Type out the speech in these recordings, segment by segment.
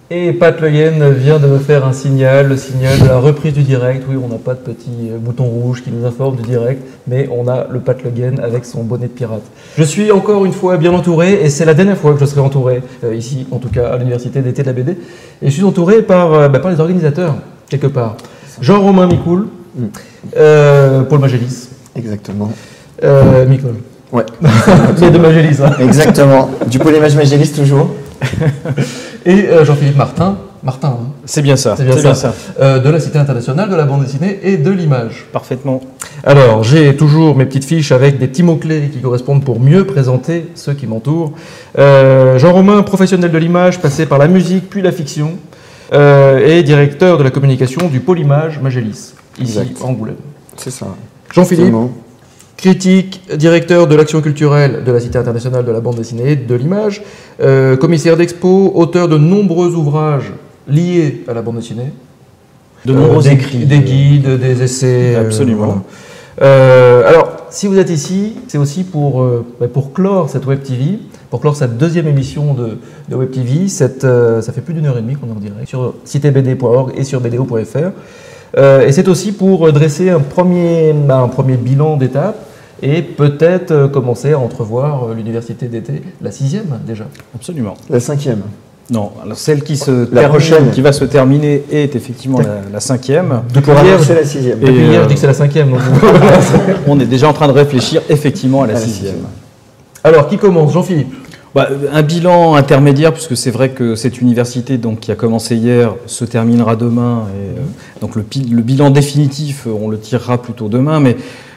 Et Pat Le Guen vient de me faire un signal, le signal de la reprise du direct. Oui, on n'a pas de petit bouton rouge qui nous informe du direct, mais on a le Pat Le Guen avec son bonnet de pirate. Je suis encore une fois bien entouré, et c'est la dernière fois que je serai entouré, ici en tout cas à l'université d'été de la BD. Et je suis entouré par les organisateurs, quelque part. Jean-Romain Micoul, Paul Magélis. Exactement. Micole. Ouais. C'est de Magélis. Hein. Exactement. Du Polymage Magélis toujours. Et Jean-Philippe Martin. Martin, hein. C'est bien ça. C'est bien ça. De la Cité internationale de la bande dessinée et de l'image. Parfaitement. Alors, j'ai toujours mes petites fiches avec des petits mots-clés qui correspondent pour mieux présenter ceux qui m'entourent. Jean-Romain, professionnel de l'image, passé par la musique puis la fiction, et directeur de la communication du Pôle Image Magélis, ici à Angoulême. C'est ça. Jean-Philippe, critique, directeur de l'action culturelle de la Cité internationale de la bande dessinée et de l'image, commissaire d'expo, auteur de nombreux ouvrages liés à la bande dessinée. De nombreux écrits. Des guides, des essais. Absolument. Alors, si vous êtes ici, c'est aussi pour clore cette Web TV, pour clore cette deuxième émission de Web TV. Ça fait plus d'1 heure et demie qu'on est en direct sur citebd.org et sur bdo.fr. Et c'est aussi pour dresser un premier bilan d'étape et peut-être commencer à entrevoir l'université d'été, la 6e déjà. Absolument. La 5e. Non, alors celle qui va se terminer est effectivement la 5e. Depuis hier, c'est la 6e. Depuis hier, je dis que c'est la 5e. Donc... On est déjà en train de réfléchir effectivement à la 6e. Alors, qui commence? Jean-Philippe? Un bilan intermédiaire, puisque c'est vrai que cette université qui a commencé hier se terminera demain. Et, donc le bilan définitif, on le tirera plutôt demain. Mais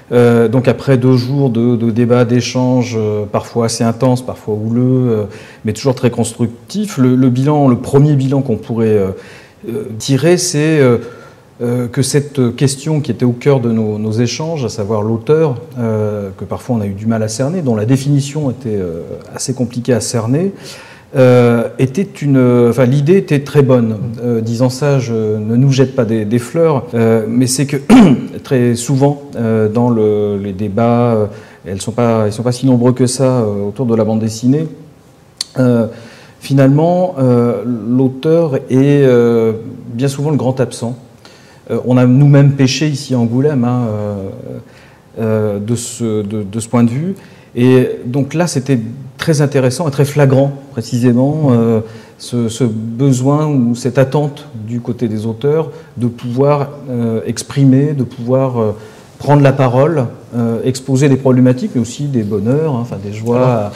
donc après 2 jours de débats, d'échanges, parfois assez intenses, parfois houleux, mais toujours très constructifs, le premier bilan qu'on pourrait tirer, c'est que cette question qui était au cœur de nos échanges, à savoir l'auteur, que parfois on a eu du mal à cerner, dont la définition était assez compliquée à cerner, l'idée était très bonne. Disant ça, je ne nous jette pas des fleurs, mais c'est que très souvent dans les débats, ils sont pas si nombreux que ça autour de la bande dessinée. Finalement, l'auteur est bien souvent le grand absent. On a nous-mêmes péché ici à Angoulême de ce point de vue. Et donc là, c'était très intéressant et très flagrant, précisément, ce besoin ou cette attente du côté des auteurs de pouvoir exprimer, de pouvoir prendre la parole, exposer des problématiques, mais aussi des bonheurs, des joies,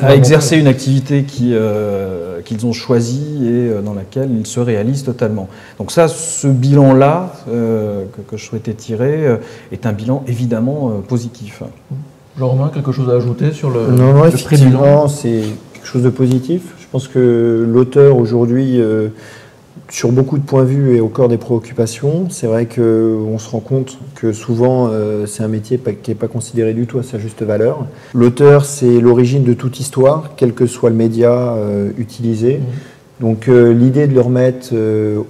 à exercer une activité qu'ils ont choisie et dans laquelle ils se réalisent totalement. Donc ça, ce bilan-là que je souhaitais tirer est un bilan évidemment positif. Jean-Romain, quelque chose à ajouter sur le Non, effectivement, c'est quelque chose de positif. Je pense que l'auteur aujourd'hui, sur beaucoup de points de vue, est au cœur des préoccupations. C'est vrai qu'on se rend compte que souvent, c'est un métier qui n'est pas considéré du tout à sa juste valeur. L'auteur, c'est l'origine de toute histoire, quel que soit le média utilisé. Donc l'idée de le remettre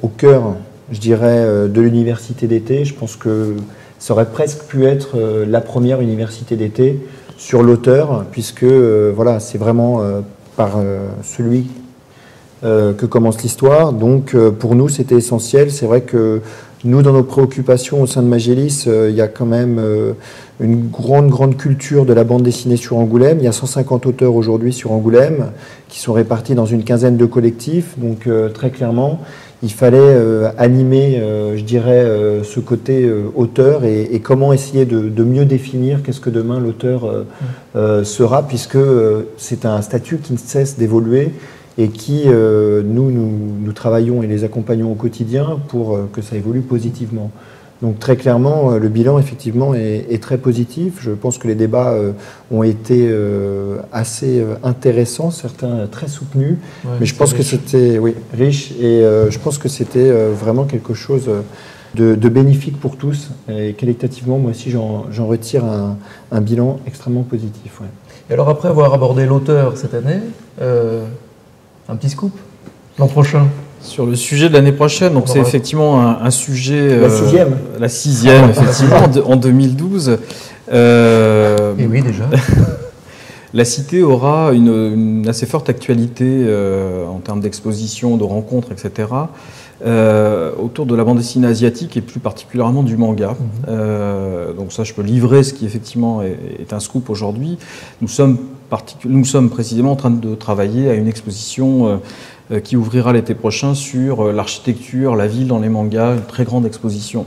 au cœur, je dirais, de l'université d'été, je pense que ça aurait presque pu être la première université d'été sur l'auteur, puisque c'est vraiment par celui que commence l'histoire. Donc pour nous, c'était essentiel. C'est vrai que nous, dans nos préoccupations au sein de Magélis, il y a quand même une grande culture de la bande dessinée sur Angoulême. Il y a 150 auteurs aujourd'hui sur Angoulême qui sont répartis dans une quinzaine de collectifs. Donc très clairement, il fallait animer, je dirais, ce côté auteur et comment essayer de mieux définir qu'est-ce que demain l'auteur sera, puisque c'est un statut qui ne cesse d'évoluer et qui, nous travaillons et les accompagnons au quotidien pour que ça évolue positivement. Donc très clairement, le bilan effectivement est très positif. Je pense que les débats ont été assez intéressants, certains très soutenus, mais je pense que c'était riche et je pense que c'était vraiment quelque chose de bénéfique pour tous. Et qualitativement, moi aussi, j'en retire un bilan extrêmement positif. Ouais. Et alors après avoir abordé l'auteur cette année, un petit scoop l'an prochain. Sur le sujet de l'année prochaine, donc c'est effectivement un sujet... La 6e, effectivement, en 2012. Et oui, déjà. La Cité aura une assez forte actualité en termes d'exposition, de rencontres, etc. Autour de la bande dessinée asiatique et plus particulièrement du manga. Donc ça, je peux livrer ce qui effectivement est un scoop aujourd'hui. Nous sommes précisément en train de travailler à une exposition qui ouvrira l'été prochain sur l'architecture, la ville dans les mangas, une très grande exposition.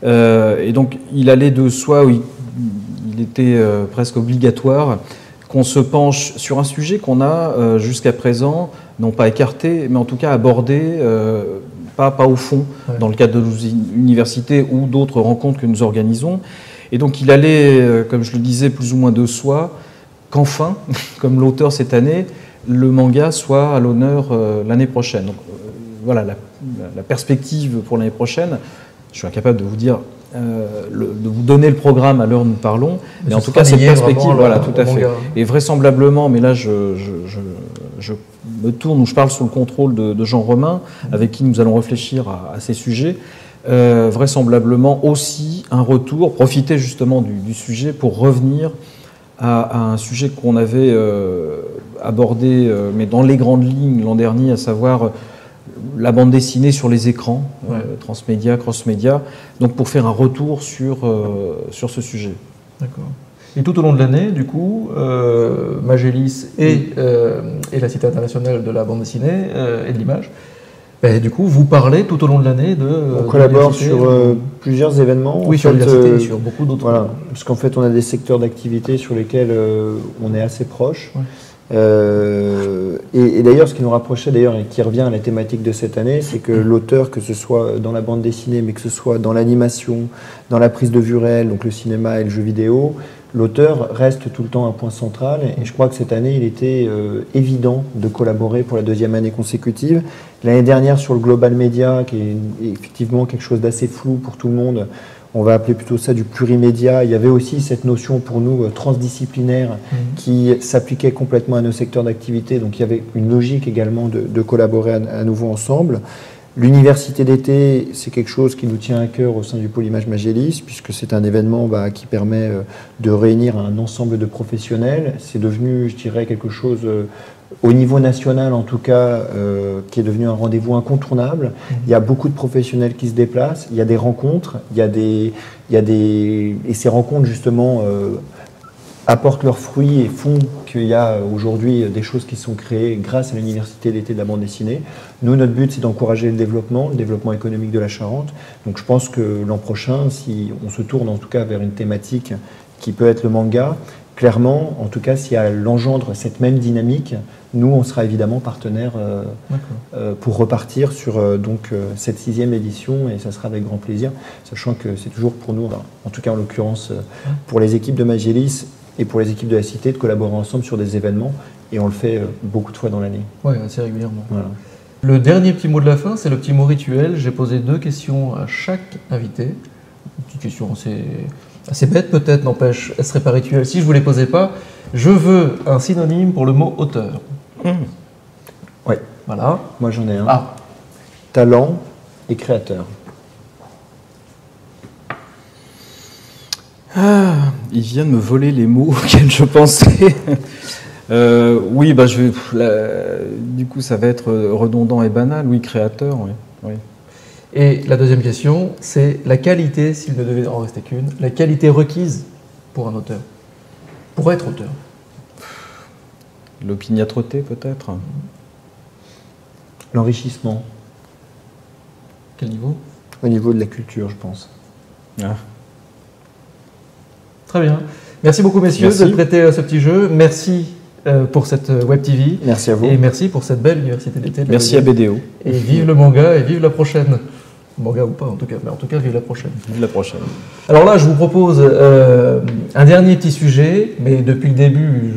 Et donc il allait de soi, il était presque obligatoire qu'on se penche sur un sujet qu'on a jusqu'à présent, non pas écarté, mais en tout cas abordé, pas au fond, dans le cadre de nos universités ou d'autres rencontres que nous organisons. Et donc il allait, comme je le disais, plus ou moins de soi, qu'enfin, comme l'auteur cette année, le manga soit à l'honneur l'année prochaine. Donc voilà, la perspective pour l'année prochaine, je suis incapable de vous dire, de vous donner le programme à l'heure où nous parlons, mais en tout cas cette perspective, voilà, tout à fait. Et vraisemblablement, mais là je me tourne ou je parle sous le contrôle de Jean Romain, avec qui nous allons réfléchir à ces sujets, vraisemblablement aussi un retour, profiter justement du sujet pour revenir à un sujet qu'on avait abordé, mais dans les grandes lignes l'an dernier, à savoir la bande dessinée sur les écrans, transmédia, cross-média, donc pour faire un retour sur ce sujet. D'accord. Et tout au long de l'année, du coup, Magélis et la Cité internationale de la bande dessinée et de l'image, du coup, vous parlez tout au long de l'année de... On collabore sur plusieurs événements. Oui, sur l'université et sur beaucoup d'autres. Voilà, parce qu'en fait, on a des secteurs d'activité sur lesquels on est assez proche. Ouais. Et d'ailleurs, ce qui nous rapprochait d'ailleurs et qui revient à la thématique de cette année, c'est que l'auteur, que ce soit dans la bande dessinée, mais que ce soit dans l'animation, dans la prise de vue réelle, donc le cinéma et le jeu vidéo, l'auteur reste tout le temps un point central. Et je crois que cette année, il était évident de collaborer pour la deuxième année consécutive. L'année dernière, sur le Global Media, qui est effectivement quelque chose d'assez flou pour tout le monde, on va appeler plutôt ça du plurimédia. Il y avait aussi cette notion pour nous transdisciplinaire qui s'appliquait complètement à nos secteurs d'activité. Donc il y avait une logique également de collaborer à nouveau ensemble. L'université d'été, c'est quelque chose qui nous tient à cœur au sein du pôle Image Magélis, puisque c'est un événement qui permet de réunir un ensemble de professionnels. C'est devenu, je dirais, quelque chose... au niveau national, en tout cas, qui est devenu un rendez-vous incontournable. Il y a beaucoup de professionnels qui se déplacent, il y a des rencontres, et ces rencontres, justement, apportent leurs fruits et font qu'il y a aujourd'hui des choses qui sont créées grâce à l'Université d'été de la bande dessinée. Nous, notre but, c'est d'encourager le développement économique de la Charente. Donc je pense que l'an prochain, si on se tourne en tout cas vers une thématique qui peut être le manga, clairement, en tout cas, si elle engendre cette même dynamique, nous, on sera évidemment partenaire pour repartir sur cette 6e édition, et ça sera avec grand plaisir, sachant que c'est toujours pour nous, en tout cas en l'occurrence pour les équipes de Magélis et pour les équipes de la Cité, de collaborer ensemble sur des événements, et on le fait beaucoup de fois dans l'année. Oui, assez régulièrement. Voilà. Le dernier petit mot de la fin, c'est le petit mot rituel. J'ai posé 2 questions à chaque invité. Une petite question assez bête peut-être, n'empêche, elle ne serait pas rituelle si je ne vous les posais pas. Je veux un synonyme pour le mot auteur. Oui. Voilà. Moi j'en ai un. Ah. Talent et créateur. Il vient de me voler les mots auxquels je pensais. Oui, du coup ça va être redondant et banal. Oui, créateur, oui. Et la deuxième question, c'est la qualité, s'il ne devait en rester qu'une, la qualité requise pour un auteur, pour être auteur. L'opiniâtreté peut-être. L'enrichissement. Quel niveau? Au niveau de la culture, je pense. Ah. Très bien. Merci beaucoup, messieurs, de prêter à ce petit jeu. Merci pour cette Web TV. Merci à vous. Et merci pour cette belle université d'été. Merci à BDO. Et vive le manga et vive la prochaine. Manga ou pas, en tout cas. Mais en tout cas, vive la prochaine. Vive la prochaine. Alors là, je vous propose un dernier petit sujet, mais depuis le début,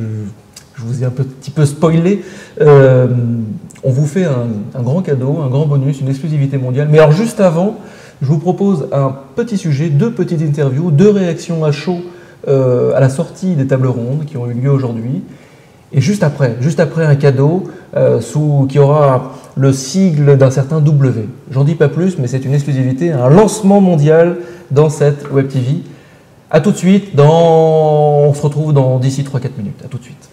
je vous ai un petit peu spoilé. On vous fait un grand cadeau, un grand bonus, une exclusivité mondiale. Mais alors, juste avant, je vous propose un petit sujet, 2 petites interviews, 2 réactions à chaud à la sortie des tables rondes qui ont eu lieu aujourd'hui. Et juste après un cadeau qui aura le sigle d'un certain W. J'en dis pas plus, mais c'est une exclusivité, un lancement mondial dans cette Web TV. A tout de suite, on se retrouve d'ici 3-4 minutes. A tout de suite.